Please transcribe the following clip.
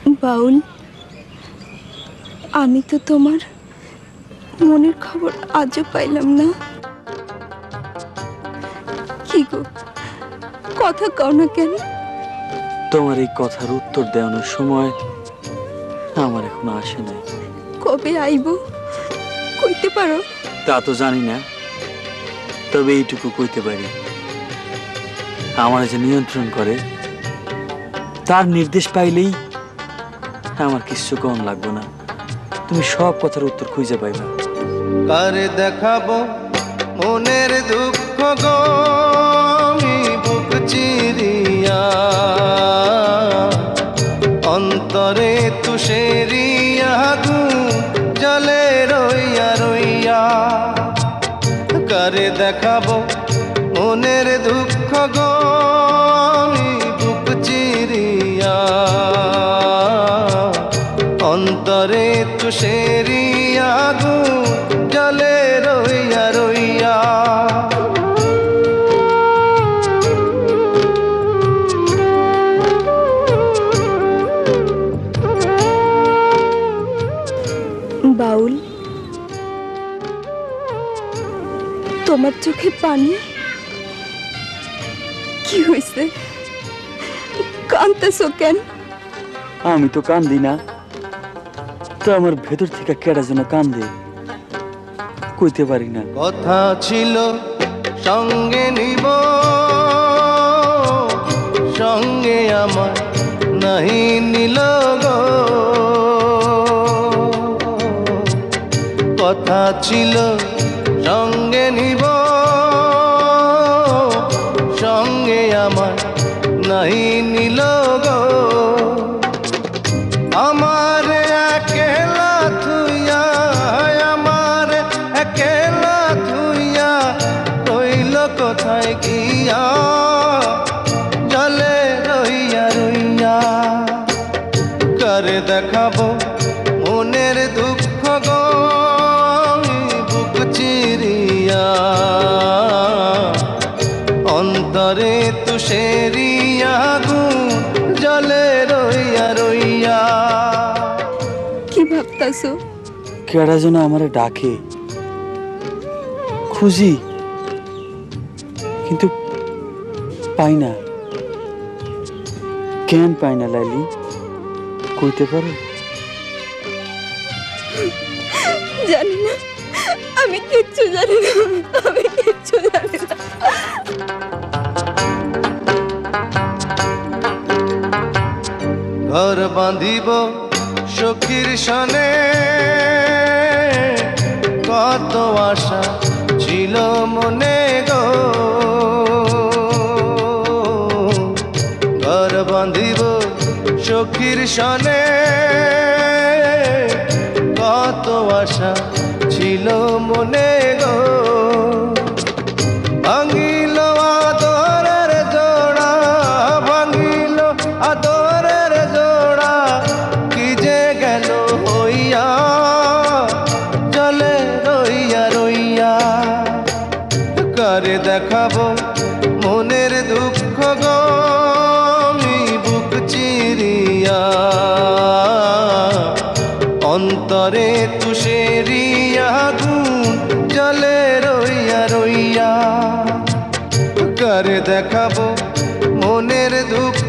বাউল, আমি তো তোমার মনের খবর আজও পাইলাম না। কি গো, কথা কও না কেন? তোমার এই কথার উত্তর দেওয়ানোর সময় আমার এখনো আসে নাই। কবে আইব কইতে পারো? তা তো জানি না, তবে এইটুকু কইতে পারি, আমার যে নিয়ন্ত্রণ করে তার নির্দেশ পাইলেই আমার কিছু কম লাগবে না। তুমি সব কথার উত্তর খুঁজে পাইবা। কারে দেখাবো মনের দুঃখ গো আমি বুক চিরিয়া, অন্তরে তুষেরিয়া জলে রইয়া রইয়া। কারে দেখাবো মনের দুঃখ গো আমি বুক চিরিয়া, অন্তরে তুষেরিয়া জলে রইয়া রইয়া। বাউল, তোমার চোখে পানি? কি হয়েছে, কাঁদতেছো কেন? আমি তো কান্দি না, তো আমার ভেতর থেকে কেডা যেন কান্দে, কইতে পারি না। কথা ছিল সঙ্গে নিব, সঙ্গে আমার নাহি নিল গো। কথা ছিল সঙ্গে নিব, সঙ্গে আমার নাহি নিল গো। আমার একলা থুইয়া, আমার একলা থুইয়া রইল কোথায় গিয়া, জলে রইয়া রইয়া। কারে দেখাবো মনের দুঃখ গো আমি বুক চিরিয়া, অন্তরে তুষেরিয়া জলে রইয়া রইয়া। কি ভাবতাছো? কেডা যেন আমারে ডাকে, খুঁজি কিন্তু পাই না। কেন পাই না লাইলি, কইতে পারো? জানি না, আমি কিচ্ছু জানি না, আমি কিচ্ছু জানি না। ঘর বাঁধিব সখীর সনে, কত আশা ছিল মনে গো। ঘর বাঁধিব সখীর সনে, কত আশা ছিল মনে গো। ভাঙিল আদরের জোড়া, ভাঙিল আদরের জোড়া, কি যে গেল হইয়া, জলে রইয়া রইয়া। কারে দেখাবো মনের দুঃখ গো আমি বুক চিরিয়া, অন্তরে তুষেরিয়া জলে রইয়া রইয়া। কারে দেখাবো মনের দুঃখ